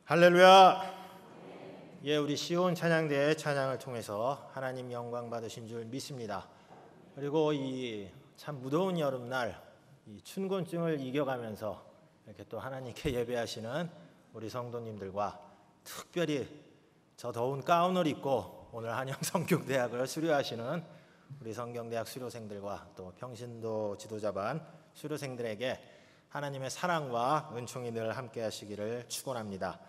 할렐루야. 우리 시온 찬양대의 찬양을 통해서 하나님 영광 받으신 줄 믿습니다. 그리고 이 참 무더운 여름날 이 춘곤증을 이겨가면서 이렇게 또 하나님께 예배하시는 우리 성도님들과, 특별히 저 더운 가운을 입고 오늘 한영성경대학을 수료하시는 우리 성경대학 수료생들과 또 평신도 지도자반 수료생들에게 하나님의 사랑과 은총이 늘 함께 하시기를 축원합니다.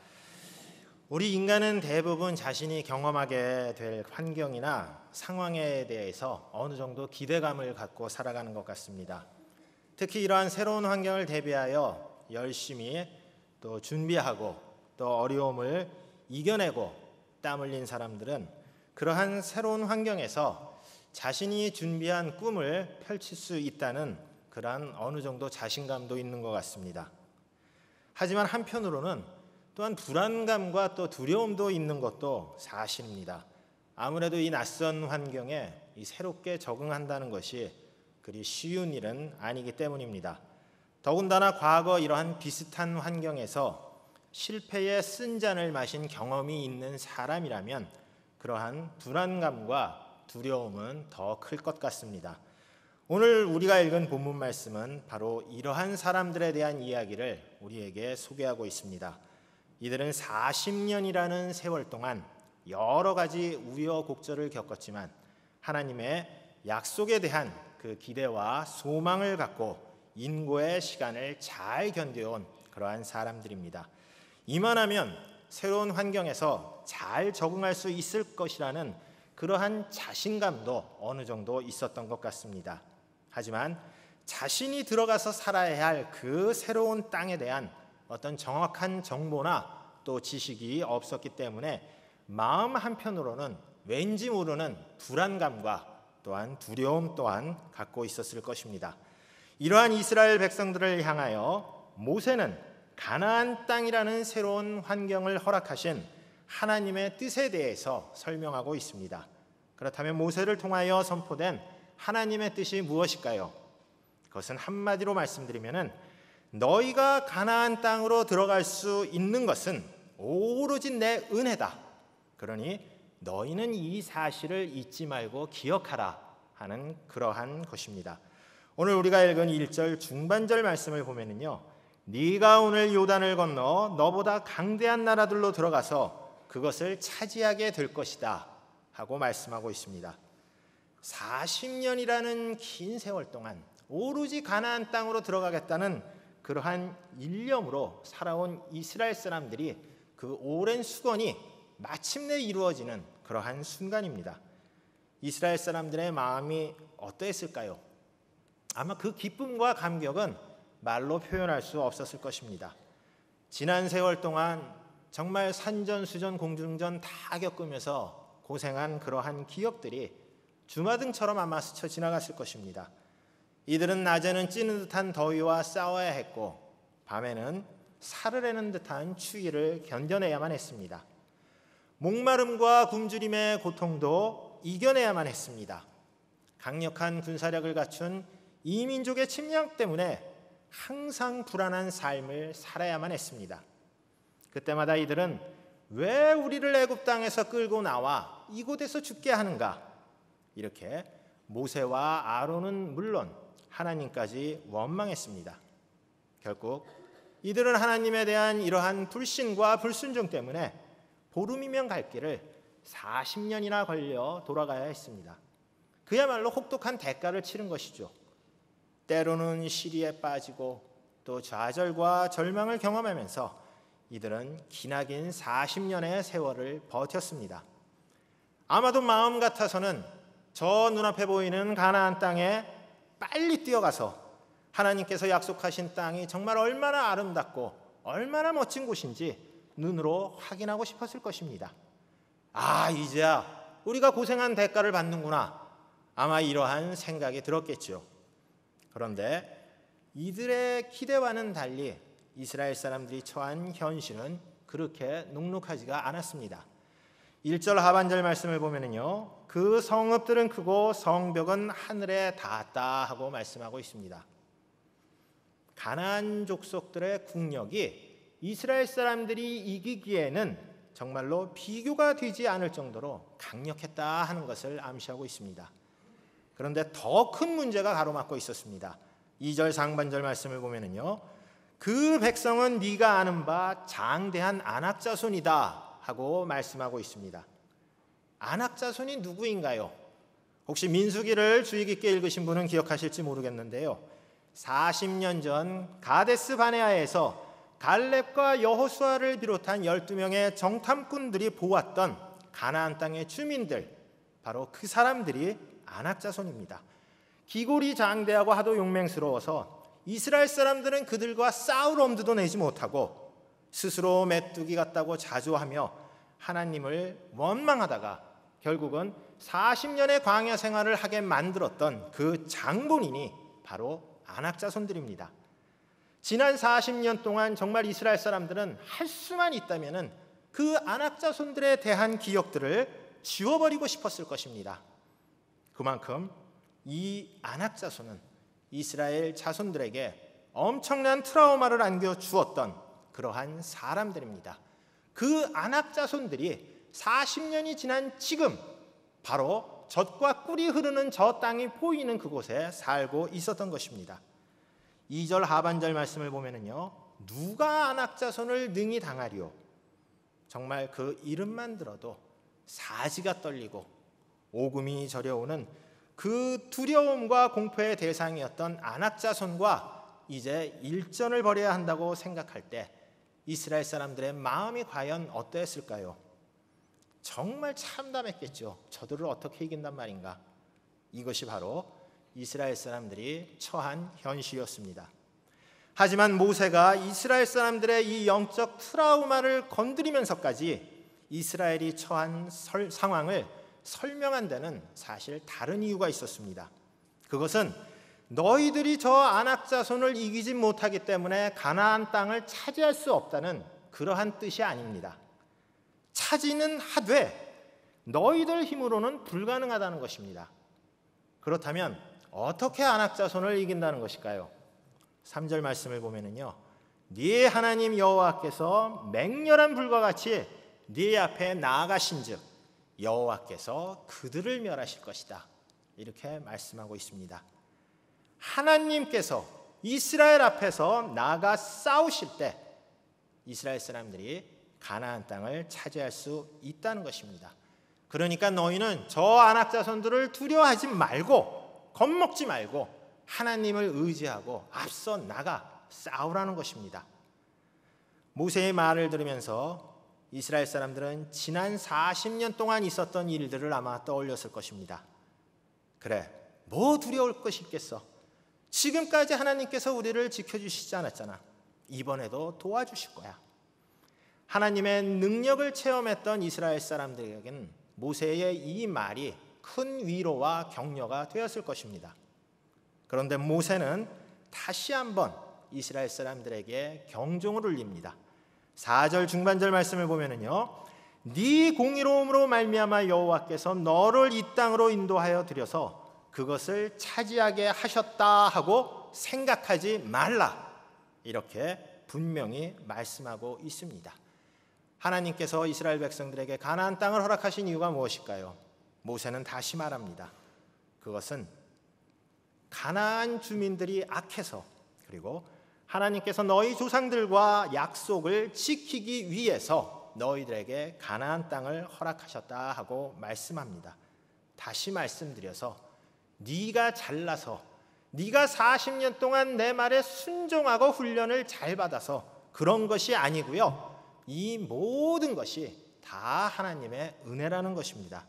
우리 인간은 대부분 자신이 경험하게 될 환경이나 상황에 대해서 어느 정도 기대감을 갖고 살아가는 것 같습니다. 특히 이러한 새로운 환경을 대비하여 열심히 또 준비하고 또 어려움을 이겨내고 땀 흘린 사람들은 그러한 새로운 환경에서 자신이 준비한 꿈을 펼칠 수 있다는 그러한 어느 정도 자신감도 있는 것 같습니다. 하지만 한편으로는 또한 불안감과 또 두려움도 있는 것도 사실입니다. 아무래도 이 낯선 환경에 이 새롭게 적응한다는 것이 그리 쉬운 일은 아니기 때문입니다. 더군다나 과거 이러한 비슷한 환경에서 실패의 쓴 잔을 마신 경험이 있는 사람이라면 그러한 불안감과 두려움은 더 클 것 같습니다. 오늘 우리가 읽은 본문 말씀은 바로 이러한 사람들에 대한 이야기를 우리에게 소개하고 있습니다. 이들은 40년이라는 세월 동안 여러 가지 우여곡절을 겪었지만 하나님의 약속에 대한 그 기대와 소망을 갖고 인고의 시간을 잘 견뎌온 그러한 사람들입니다. 이만하면 새로운 환경에서 잘 적응할 수 있을 것이라는 그러한 자신감도 어느 정도 있었던 것 같습니다. 하지만 자신이 들어가서 살아야 할 그 새로운 땅에 대한 어떤 정확한 정보나 또 지식이 없었기 때문에 마음 한편으로는 왠지 모르는 불안감과 또한 두려움 또한 갖고 있었을 것입니다. 이러한 이스라엘 백성들을 향하여 모세는 가나안 땅이라는 새로운 환경을 허락하신 하나님의 뜻에 대해서 설명하고 있습니다. 그렇다면 모세를 통하여 선포된 하나님의 뜻이 무엇일까요? 그것은 한마디로 말씀드리면은 너희가 가나안 땅으로 들어갈 수 있는 것은 오로지 내 은혜다. 그러니 너희는 이 사실을 잊지 말고 기억하라 하는 그러한 것입니다. 오늘 우리가 읽은 1절 중반절 말씀을 보면은요, 네가 오늘 요단을 건너 너보다 강대한 나라들로 들어가서 그것을 차지하게 될 것이다 하고 말씀하고 있습니다. 40년이라는 긴 세월 동안 오로지 가나안 땅으로 들어가겠다는 그러한 일념으로 살아온 이스라엘 사람들이 그 오랜 수건이 마침내 이루어지는 그러한 순간입니다. 이스라엘 사람들의 마음이 어떠했을까요? 아마 그 기쁨과 감격은 말로 표현할 수 없었을 것입니다. 지난 세월 동안 정말 산전수전 공중전 다 겪으면서 고생한 그러한 기억들이 주마등처럼 아마 스쳐 지나갔을 것입니다. 이들은 낮에는 찌는 듯한 더위와 싸워야 했고 밤에는 살을 내는 듯한 추위를 견뎌내야만 했습니다. 목마름과 굶주림의 고통도 이겨내야만 했습니다. 강력한 군사력을 갖춘 이민족의 침략 때문에 항상 불안한 삶을 살아야만 했습니다. 그때마다 이들은 왜 우리를 애굽 땅에서 끌고 나와 이곳에서 죽게 하는가? 이렇게 모세와 아론은 물론 하나님까지 원망했습니다. 결국 이들은 하나님에 대한 이러한 불신과 불순종 때문에 보름이면 갈 길을 40년이나 걸려 돌아가야 했습니다. 그야말로 혹독한 대가를 치른 것이죠. 때로는 시리에 빠지고 또 좌절과 절망을 경험하면서 이들은 기나긴 40년의 세월을 버텼습니다. 아마도 마음 같아서는 저 눈앞에 보이는 가나안 땅에 빨리 뛰어가서 하나님께서 약속하신 땅이 정말 얼마나 아름답고 얼마나 멋진 곳인지 눈으로 확인하고 싶었을 것입니다. 이제야 우리가 고생한 대가를 받는구나. 아마 이러한 생각이 들었겠죠. 그런데 이들의 기대와는 달리 이스라엘 사람들이 처한 현실은 그렇게 녹록하지가 않았습니다. 1절 하반절 말씀을 보면은요, 그 성읍들은 크고 성벽은 하늘에 닿았다 하고 말씀하고 있습니다. 가나안 족속들의 국력이 이스라엘 사람들이 이기기에는 정말로 비교가 되지 않을 정도로 강력했다 하는 것을 암시하고 있습니다. 그런데 더 큰 문제가 가로막고 있었습니다. 2절 상반절 말씀을 보면은요, 그 백성은 네가 아는 바 장대한 아낙 자손이다 하고 말씀하고 있습니다. 아낙 자손이 누구인가요? 혹시 민수기를 주의 깊게 읽으신 분은 기억하실지 모르겠는데요, 40년 전 가데스 바네아에서 갈렙과 여호수아를 비롯한 12명의 정탐꾼들이 보았던 가나안 땅의 주민들, 바로 그 사람들이 아낙 자손입니다. 기골이 장대하고 하도 용맹스러워서 이스라엘 사람들은 그들과 싸울 엄두도 내지 못하고 스스로 메뚜기 같다고 자조하며 하나님을 원망하다가 결국은 40년의 광야 생활을 하게 만들었던 그 장본인이 바로 아낙 자손들입니다. 지난 40년 동안 정말 이스라엘 사람들은 할 수만 있다면 그 아낙 자손들에 대한 기억들을 지워버리고 싶었을 것입니다. 그만큼 이 아낙 자손은 이스라엘 자손들에게 엄청난 트라우마를 안겨주었던 그러한 사람들입니다. 그 아낙 자손들이 40년이 지난 지금 바로 젖과 꿀이 흐르는 저 땅이 보이는 그곳에 살고 있었던 것입니다. 2절 하반절 말씀을 보면은요, 누가 아낙 자손을 능히 당하리요? 정말 그 이름만 들어도 사지가 떨리고 오금이 저려오는 그 두려움과 공포의 대상이었던 아낙 자손과 이제 일전을 벌여야 한다고 생각할 때 이스라엘 사람들의 마음이 과연 어떠했을까요? 정말 참담했겠죠. 저들을 어떻게 이긴단 말인가? 이것이 바로 이스라엘 사람들이 처한 현실이었습니다. 하지만 모세가 이스라엘 사람들의 이 영적 트라우마를 건드리면서까지 이스라엘이 처한 상황을 설명한 데는 사실 다른 이유가 있었습니다. 그것은 너희들이 저 아낙 자손을 이기지 못하기 때문에 가나안 땅을 차지할 수 없다는 그러한 뜻이 아닙니다. 차지는 하되 너희들 힘으로는 불가능하다는 것입니다. 그렇다면 어떻게 아낙 자손을 이긴다는 것일까요? 3절 말씀을 보면은요, 네 하나님 여호와께서 맹렬한 불과 같이 네 앞에 나아가신즉 여호와께서 그들을 멸하실 것이다. 이렇게 말씀하고 있습니다. 하나님께서 이스라엘 앞에서 나아가 싸우실 때 이스라엘 사람들이 가나안 땅을 차지할 수 있다는 것입니다. 그러니까 너희는 저 아낙 자손들을 두려워하지 말고 겁먹지 말고 하나님을 의지하고 앞서 나가 싸우라는 것입니다. 모세의 말을 들으면서 이스라엘 사람들은 지난 40년 동안 있었던 일들을 아마 떠올렸을 것입니다. 그래, 뭐 두려울 것이 있겠어. 지금까지 하나님께서 우리를 지켜주시지 않았잖아. 이번에도 도와주실 거야. 하나님의 능력을 체험했던 이스라엘 사람들에게는 모세의 이 말이 큰 위로와 격려가 되었을 것입니다. 그런데 모세는 다시 한번 이스라엘 사람들에게 경종을 울립니다. 4절 중반절 말씀을 보면은요, 네 공의로움으로 말미암아 여호와께서 너를 이 땅으로 인도하여 들여서 그것을 차지하게 하셨다 하고 생각하지 말라, 이렇게 분명히 말씀하고 있습니다. 하나님께서 이스라엘 백성들에게 가나안 땅을 허락하신 이유가 무엇일까요? 모세는 다시 말합니다. 그것은 가나안 주민들이 악해서, 그리고 하나님께서 너희 조상들과 약속을 지키기 위해서 너희들에게 가나안 땅을 허락하셨다 하고 말씀합니다. 다시 말씀드려서 네가 잘나서 네가 40년 동안 내 말에 순종하고 훈련을 잘 받아서 그런 것이 아니고요, 이 모든 것이 다 하나님의 은혜라는 것입니다.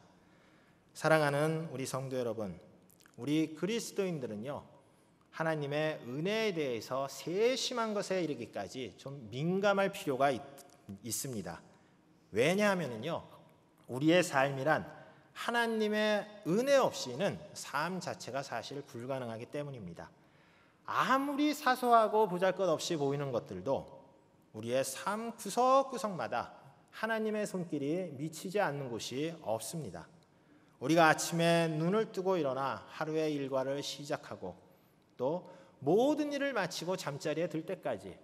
사랑하는 우리 성도 여러분, 우리 그리스도인들은요, 하나님의 은혜에 대해서 세심한 것에 이르기까지 좀 민감할 필요가 있습니다. 왜냐하면요, 우리의 삶이란 하나님의 은혜 없이는 삶 자체가 사실 불가능하기 때문입니다. 아무리 사소하고 보잘것없이 보이는 것들도 우리의 삶 구석구석마다 하나님의 손길이 미치지 않는 곳이 없습니다. 우리가 아침에 눈을 뜨고 일어나 하루의 일과를 시작하고 또 모든 일을 마치고 잠자리에 들 때까지,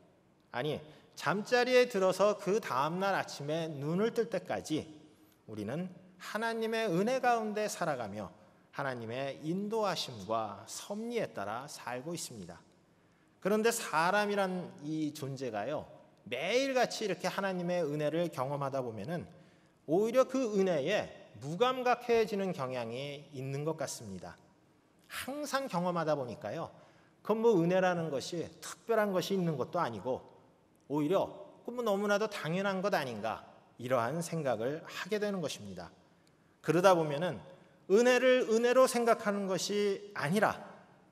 아니 잠자리에 들어서 그 다음날 아침에 눈을 뜰 때까지 우리는 하나님의 은혜 가운데 살아가며 하나님의 인도하심과 섭리에 따라 살고 있습니다. 그런데 사람이란 이 존재가요, 매일같이 이렇게 하나님의 은혜를 경험하다 보면은 오히려 그 은혜에 무감각해지는 경향이 있는 것 같습니다. 항상 경험하다 보니까요, 그건 뭐 은혜라는 것이 특별한 것이 있는 것도 아니고 오히려 그건 뭐 너무나도 당연한 것 아닌가, 이러한 생각을 하게 되는 것입니다. 그러다 보면은 은혜를 은혜로 생각하는 것이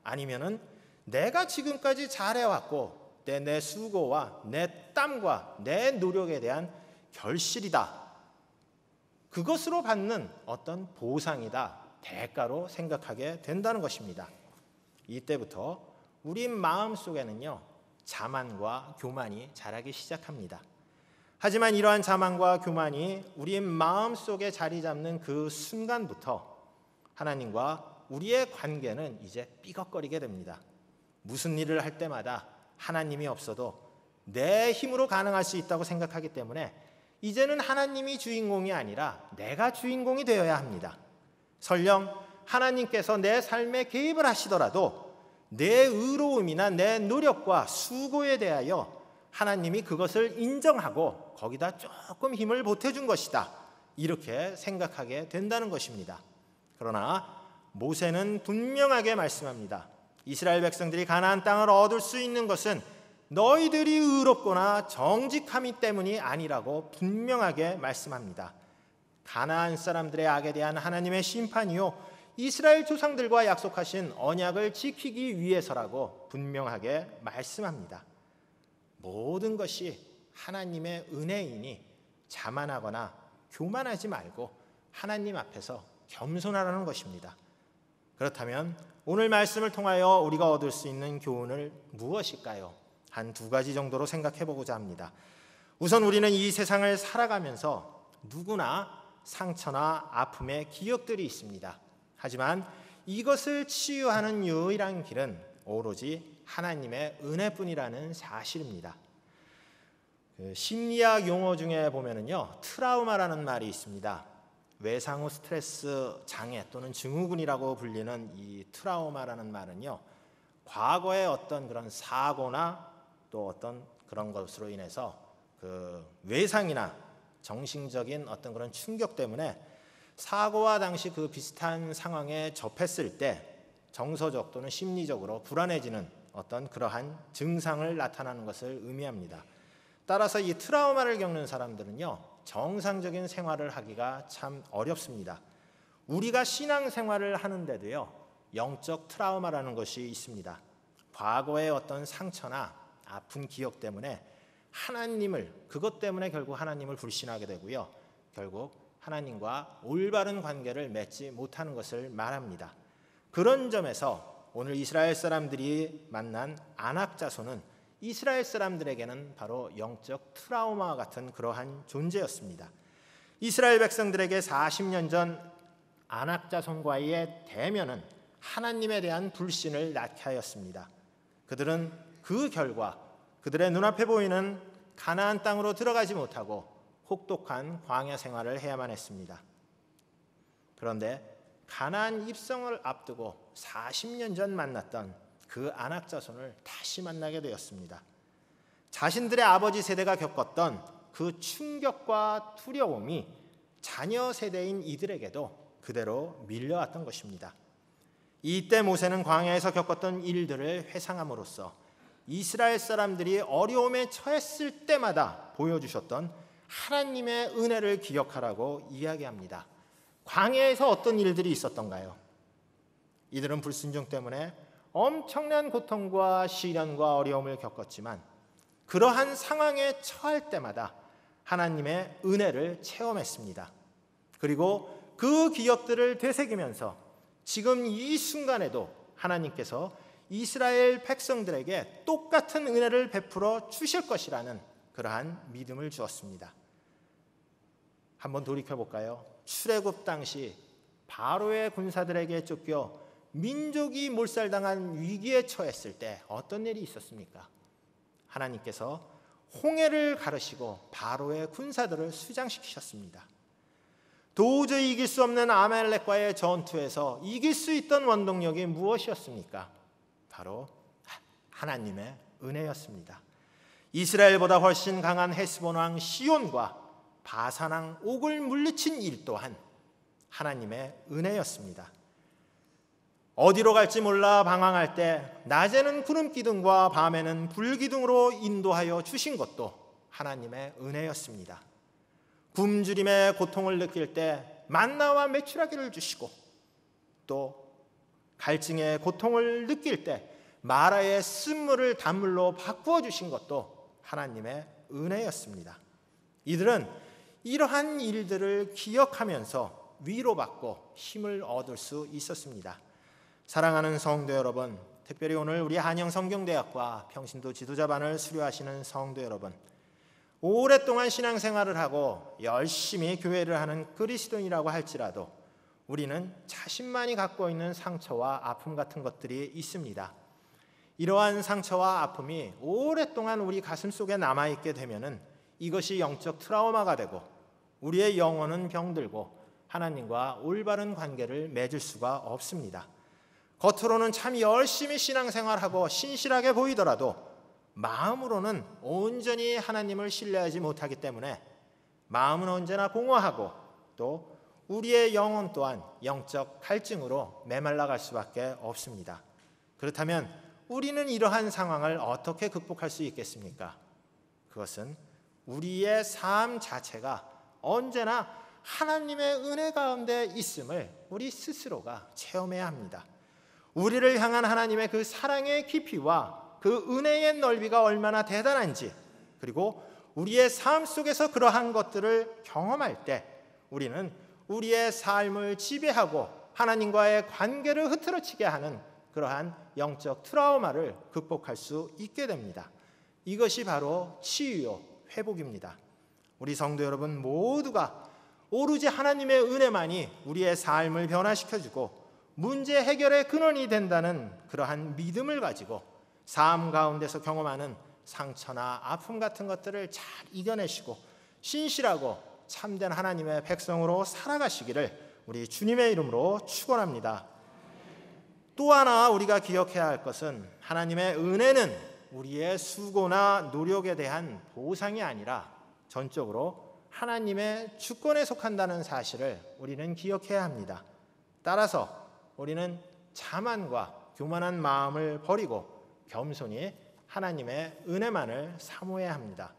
아니면은 내가 지금까지 잘해왔고 내 수고와 내 땀과 내 노력에 대한 결실이다, 그것으로 받는 어떤 보상이다, 대가로 생각하게 된다는 것입니다. 이때부터 우리 마음속에는요, 자만과 교만이 자라기 시작합니다. 하지만 이러한 자만과 교만이 우리 마음속에 자리 잡는 그 순간부터 하나님과 우리의 관계는 이제 삐걱거리게 됩니다. 무슨 일을 할 때마다 하나님이 없어도 내 힘으로 가능할 수 있다고 생각하기 때문에 이제는 하나님이 주인공이 아니라 내가 주인공이 되어야 합니다. 설령 하나님께서 내 삶에 개입을 하시더라도 내 의로움이나 내 노력과 수고에 대하여 하나님이 그것을 인정하고 거기다 조금 힘을 보태준 것이다, 이렇게 생각하게 된다는 것입니다. 그러나 모세는 분명하게 말씀합니다. 이스라엘 백성들이 가나안 땅을 얻을 수 있는 것은 너희들이 의롭거나 정직함이 때문이 아니라고 분명하게 말씀합니다. 가나안 사람들의 악에 대한 하나님의 심판이요, 이스라엘 조상들과 약속하신 언약을 지키기 위해서라고 분명하게 말씀합니다. 모든 것이 하나님의 은혜이니 자만하거나 교만하지 말고 하나님 앞에서 겸손하라는 것입니다. 그렇다면 오늘 말씀을 통하여 우리가 얻을 수 있는 교훈을 무엇일까요? 한 두 가지 정도로 생각해 보고자 합니다. 우선 우리는 이 세상을 살아가면서 누구나 상처나 아픔의 기억들이 있습니다. 하지만 이것을 치유하는 유일한 길은 오로지 하나님의 은혜뿐이라는 사실입니다. 심리학 용어 중에 보면은요, 트라우마라는 말이 있습니다. 외상후 스트레스 장애 또는 증후군이라고 불리는 이 트라우마라는 말은요, 과거의 어떤 그런 사고나 또 어떤 그런 것으로 인해서 그 외상이나 정신적인 어떤 그런 충격 때문에 사고와 당시 그 비슷한 상황에 접했을 때 정서적 또는 심리적으로 불안해지는 어떤 그러한 증상을 나타나는 것을 의미합니다. 따라서 이 트라우마를 겪는 사람들은요, 정상적인 생활을 하기가 참 어렵습니다. 우리가 신앙생활을 하는데도요, 영적 트라우마라는 것이 있습니다. 과거의 어떤 상처나 아픈 기억 때문에 그것 때문에 결국 하나님을 불신하게 되고요, 결국 하나님과 올바른 관계를 맺지 못하는 것을 말합니다. 그런 점에서 오늘 이스라엘 사람들이 만난 아낙 자손은 이스라엘 사람들에게는 바로 영적 트라우마와 같은 그러한 존재였습니다. 이스라엘 백성들에게 40년 전 아낙 자손과의 대면은 하나님에 대한 불신을 낳게 하였습니다. 그들은 그 결과 그들의 눈앞에 보이는 가나안 땅으로 들어가지 못하고 혹독한 광야 생활을 해야만 했습니다. 그런데 가나안 입성을 앞두고 40년 전 만났던 그 아낙 자손을 다시 만나게 되었습니다. 자신들의 아버지 세대가 겪었던 그 충격과 두려움이 자녀 세대인 이들에게도 그대로 밀려왔던 것입니다. 이때 모세는 광야에서 겪었던 일들을 회상함으로써 이스라엘 사람들이 어려움에 처했을 때마다 보여주셨던 하나님의 은혜를 기억하라고 이야기합니다. 광야에서 어떤 일들이 있었던가요? 이들은 불순종 때문에 엄청난 고통과 시련과 어려움을 겪었지만 그러한 상황에 처할 때마다 하나님의 은혜를 체험했습니다. 그리고 그 기억들을 되새기면서 지금 이 순간에도 하나님께서 이스라엘 백성들에게 똑같은 은혜를 베풀어 주실 것이라는 그러한 믿음을 주었습니다. 한번 돌이켜볼까요? 출애굽 당시 바로의 군사들에게 쫓겨 민족이 몰살당한 위기에 처했을 때 어떤 일이 있었습니까? 하나님께서 홍해를 가르시고 바로의 군사들을 수장시키셨습니다. 도저히 이길 수 없는 아말렉과의 전투에서 이길 수 있던 원동력이 무엇이었습니까? 바로 하나님의 은혜였습니다. 이스라엘보다 훨씬 강한 헤스본 왕 시온과 바산 왕 옥을 물리친 일 또한 하나님의 은혜였습니다. 어디로 갈지 몰라 방황할 때 낮에는 구름 기둥과 밤에는 불 기둥으로 인도하여 주신 것도 하나님의 은혜였습니다. 굶주림의 고통을 느낄 때 만나와 메추라기를 주시고, 또 갈증의 고통을 느낄 때 마라의 쓴물을 단물로 바꾸어 주신 것도 하나님의 은혜였습니다. 이들은 이러한 일들을 기억하면서 위로받고 힘을 얻을 수 있었습니다. 사랑하는 성도 여러분, 특별히 오늘 우리 한영성경대학과 평신도 지도자반을 수료하시는 성도 여러분, 오랫동안 신앙생활을 하고 열심히 교회를 하는 그리스도인이라고 할지라도 우리는 자신만이 갖고 있는 상처와 아픔 같은 것들이 있습니다. 이러한 상처와 아픔이 오랫동안 우리 가슴 속에 남아있게 되면은 이것이 영적 트라우마가 되고 우리의 영혼은 병들고 하나님과 올바른 관계를 맺을 수가 없습니다. 겉으로는 참 열심히 신앙생활하고 신실하게 보이더라도 마음으로는 온전히 하나님을 신뢰하지 못하기 때문에 마음은 언제나 공허하고 또 우리의 영혼 또한 영적 갈증으로 메말라갈 수밖에 없습니다. 그렇다면 우리는 이러한 상황을 어떻게 극복할 수 있겠습니까? 그것은 우리의 삶 자체가 언제나 하나님의 은혜 가운데 있음을 우리 스스로가 체험해야 합니다. 우리를 향한 하나님의 그 사랑의 깊이와 그 은혜의 넓이가 얼마나 대단한지, 그리고 우리의 삶 속에서 그러한 것들을 경험할 때 우리는 우리의 삶을 지배하고 하나님과의 관계를 흐트러치게 하는 그러한 영적 트라우마를 극복할 수 있게 됩니다. 이것이 바로 치유요 회복입니다. 우리 성도 여러분 모두가 오로지 하나님의 은혜만이 우리의 삶을 변화시켜주고 문제 해결의 근원이 된다는 그러한 믿음을 가지고 삶 가운데서 경험하는 상처나 아픔 같은 것들을 잘 이겨내시고 신실하고 참된 하나님의 백성으로 살아가시기를 우리 주님의 이름으로 축원합니다. 또 하나 우리가 기억해야 할 것은 하나님의 은혜는 우리의 수고나 노력에 대한 보상이 아니라 전적으로 하나님의 주권에 속한다는 사실을 우리는 기억해야 합니다. 따라서 우리는 자만과 교만한 마음을 버리고 겸손히 하나님의 은혜만을 사모해야 합니다.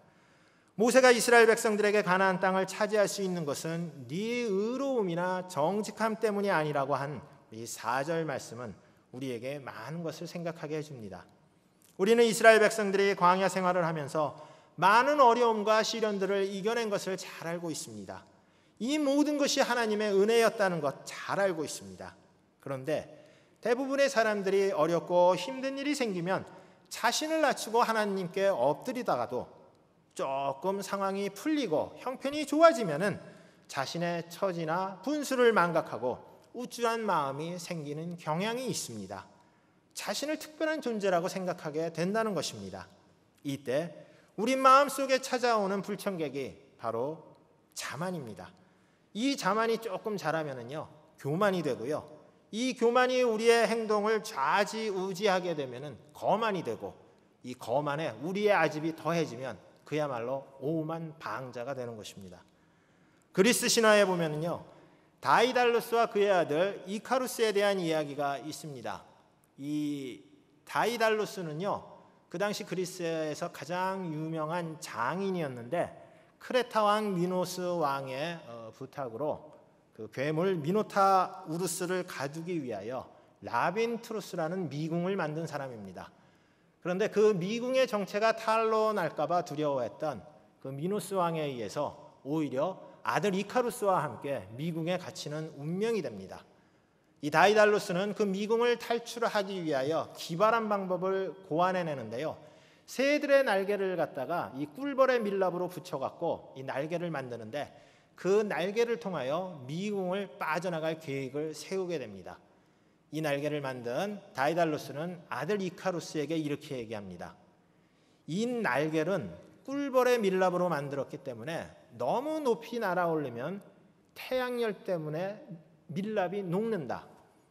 모세가 이스라엘 백성들에게 가나안 땅을 차지할 수 있는 것은 네 의로움이나 정직함 때문이 아니라고 한 이 4절 말씀은 우리에게 많은 것을 생각하게 해줍니다. 우리는 이스라엘 백성들이 광야 생활을 하면서 많은 어려움과 시련들을 이겨낸 것을 잘 알고 있습니다. 이 모든 것이 하나님의 은혜였다는 것 잘 알고 있습니다. 그런데 대부분의 사람들이 어렵고 힘든 일이 생기면 자신을 낮추고 하나님께 엎드리다가도 조금 상황이 풀리고 형편이 좋아지면은 자신의 처지나 분수를 망각하고 우쭐한 마음이 생기는 경향이 있습니다. 자신을 특별한 존재라고 생각하게 된다는 것입니다. 이때 우리 마음속에 찾아오는 불청객이 바로 자만입니다. 이 자만이 조금 자라면은요 교만이 되고요, 이 교만이 우리의 행동을 좌지우지하게 되면은 거만이 되고, 이 거만에 우리의 아집이 더해지면 그야말로 오만 방자가 되는 것입니다. 그리스 신화에 보면은요 다이달루스와 그의 아들 이카루스에 대한 이야기가 있습니다. 이 다이달루스는요 그 당시 그리스에서 가장 유명한 장인이었는데 크레타 왕 미노스 왕의 부탁으로 그 괴물 미노타우루스를 가두기 위하여 라빈트루스라는 미궁을 만든 사람입니다. 그런데 그 미궁의 정체가 탄로 날까 봐 두려워했던 그 미노스 왕에 의해서 오히려 아들 이카루스와 함께 미궁에 갇히는 운명이 됩니다. 이 다이달루스는 그 미궁을 탈출하기 위하여 기발한 방법을 고안해내는데요, 새들의 날개를 갖다가 이 꿀벌의 밀랍으로 붙여갖고 이 날개를 만드는데 그 날개를 통하여 미궁을 빠져나갈 계획을 세우게 됩니다. 이 날개를 만든 다이달루스는 아들 이카루스에게 이렇게 얘기합니다. 이 날개는 꿀벌의 밀랍으로 만들었기 때문에 너무 높이 날아오르면 태양열 때문에 밀랍이 녹는다.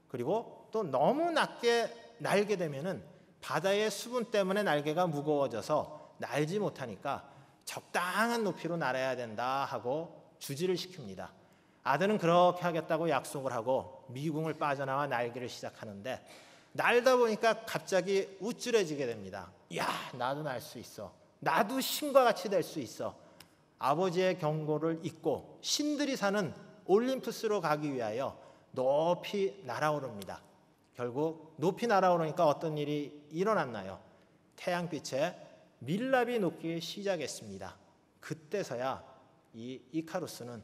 그리고 또 너무 낮게 날게 되면은 바다의 수분 때문에 날개가 무거워져서 날지 못하니까 적당한 높이로 날아야 된다 하고 주지를 시킵니다. 아들은 그렇게 하겠다고 약속을 하고 미궁을 빠져나와 날기를 시작하는데 날다 보니까 갑자기 우쭐해지게 됩니다. 야, 나도 날 수 있어. 나도 신과 같이 될 수 있어. 아버지의 경고를 잊고 신들이 사는 올림푸스로 가기 위하여 높이 날아오릅니다. 결국 높이 날아오르니까 어떤 일이 일어났나요? 태양빛에 밀랍이 녹기 시작했습니다. 그때서야 이 이카루스는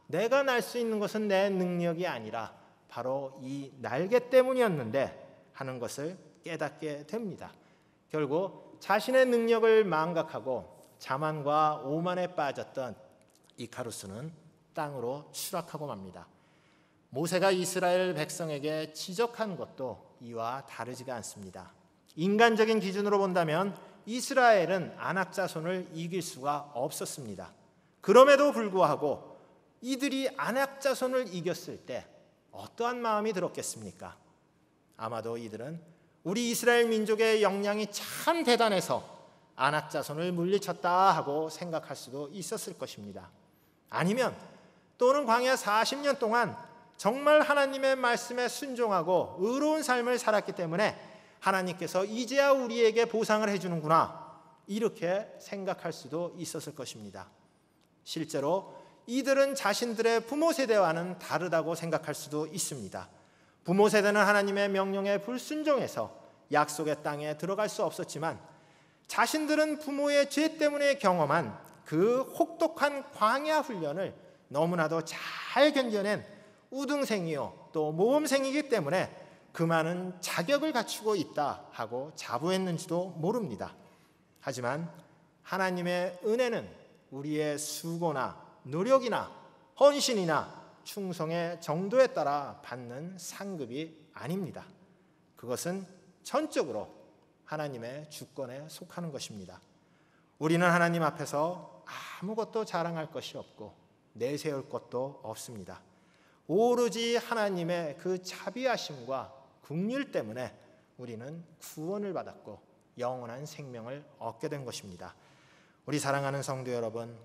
내가 날 수 있는 것은 내 능력이 아니라 바로 이 날개 때문이었는데 하는 것을 깨닫게 됩니다. 결국 자신의 능력을 망각하고 자만과 오만에 빠졌던 이카루스는 땅으로 추락하고 맙니다. 모세가 이스라엘 백성에게 지적한 것도 이와 다르지가 않습니다. 인간적인 기준으로 본다면 이스라엘은 아낙 자손을 이길 수가 없었습니다. 그럼에도 불구하고 이들이 아낙 자손을 이겼을 때 어떠한 마음이 들었겠습니까? 아마도 이들은 우리 이스라엘 민족의 역량이 참 대단해서 아낙 자손을 물리쳤다 하고 생각할 수도 있었을 것입니다. 아니면 또는 광야 40년 동안 정말 하나님의 말씀에 순종하고 의로운 삶을 살았기 때문에 하나님께서 이제야 우리에게 보상을 해주는구나 이렇게 생각할 수도 있었을 것입니다. 실제로 이들은 자신들의 부모 세대와는 다르다고 생각할 수도 있습니다. 부모 세대는 하나님의 명령에 불순종해서 약속의 땅에 들어갈 수 없었지만 자신들은 부모의 죄 때문에 경험한 그 혹독한 광야 훈련을 너무나도 잘 견뎌낸 우등생이요 또 모범생이기 때문에 그 많은 자격을 갖추고 있다 하고 자부했는지도 모릅니다. 하지만 하나님의 은혜는 우리의 수고나 노력이나 헌신이나 충성의 정도에 따라 받는 상급이 아닙니다. 그것은 전적으로 하나님의 주권에 속하는 것입니다. 우리는 하나님 앞에서 아무것도 자랑할 것이 없고 내세울 것도 없습니다. 오로지 하나님의 그 자비하심과 긍휼 때문에 우리는 구원을 받았고 영원한 생명을 얻게 된 것입니다. 우리 사랑하는 성도 여러분,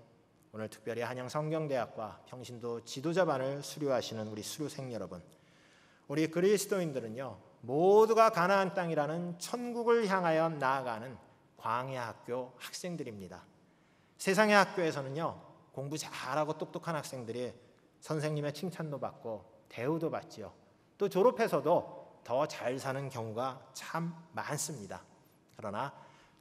오늘 특별히 한양 성경대학과 평신도 지도자반을 수료하시는 우리 수료생 여러분, 우리 그리스도인들은요 모두가 가나안 땅이라는 천국을 향하여 나아가는 광야 학교 학생들입니다. 세상의 학교에서는요 공부 잘하고 똑똑한 학생들이 선생님의 칭찬도 받고 대우도 받지요. 또 졸업해서도 더 잘 사는 경우가 참 많습니다. 그러나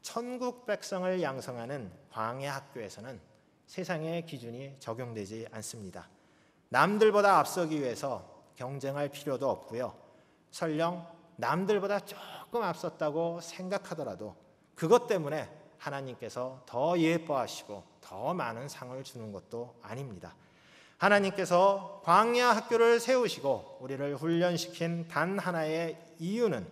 천국 백성을 양성하는 광야 학교에서는 세상의 기준이 적용되지 않습니다. 남들보다 앞서기 위해서 경쟁할 필요도 없고요. 설령 남들보다 조금 앞섰다고 생각하더라도 그것 때문에 하나님께서 더 예뻐하시고 더 많은 상을 주는 것도 아닙니다. 하나님께서 광야 학교를 세우시고 우리를 훈련시킨 단 하나의 이유는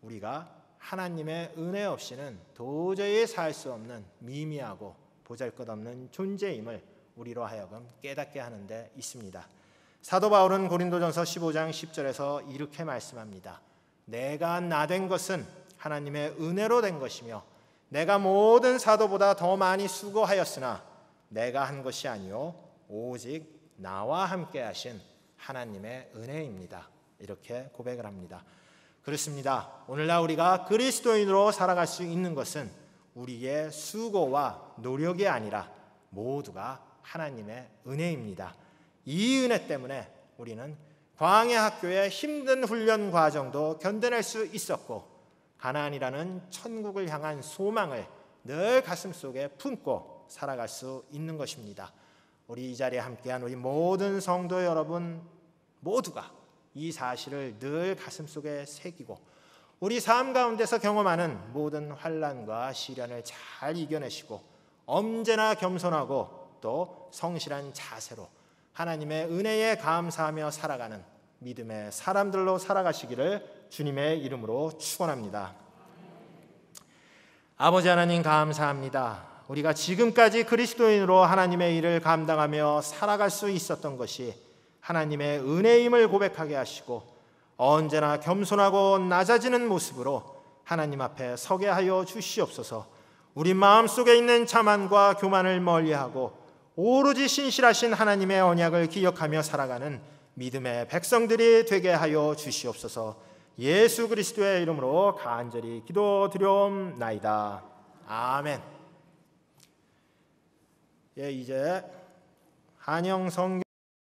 우리가 하나님의 은혜 없이는 도저히 살 수 없는 미미하고 보잘것없는 존재임을 우리로 하여금 깨닫게 하는 데 있습니다. 사도 바울은 고린도전서 15장 10절에서 이렇게 말씀합니다. 내가 나된 것은 하나님의 은혜로 된 것이며 내가 모든 사도보다 더 많이 수고하였으나 내가 한 것이 아니요 오직 나와 함께 하신 하나님의 은혜입니다. 이렇게 고백을 합니다. 그렇습니다. 오늘날 우리가 그리스도인으로 살아갈 수 있는 것은 우리의 수고와 노력이 아니라 모두가 하나님의 은혜입니다. 이 은혜 때문에 우리는 광야 학교의 힘든 훈련 과정도 견뎌낼 수 있었고 가나안이라는 천국을 향한 소망을 늘 가슴속에 품고 살아갈 수 있는 것입니다. 우리 이 자리에 함께한 우리 모든 성도 여러분 모두가 이 사실을 늘 가슴속에 새기고 우리 삶 가운데서 경험하는 모든 환난과 시련을 잘 이겨내시고 언제나 겸손하고 또 성실한 자세로 하나님의 은혜에 감사하며 살아가는 믿음의 사람들로 살아가시기를 주님의 이름으로 축원합니다. 아버지 하나님 감사합니다. 우리가 지금까지 그리스도인으로 하나님의 일을 감당하며 살아갈 수 있었던 것이 하나님의 은혜임을 고백하게 하시고 언제나 겸손하고 낮아지는 모습으로 하나님 앞에 서게 하여 주시옵소서. 우리 마음속에 있는 자만과 교만을 멀리하고 오로지 신실하신 하나님의 언약을 기억하며 살아가는 믿음의 백성들이 되게 하여 주시옵소서. 예수 그리스도의 이름으로 간절히 기도드려옵나이다. 아멘. 이제 한영 성경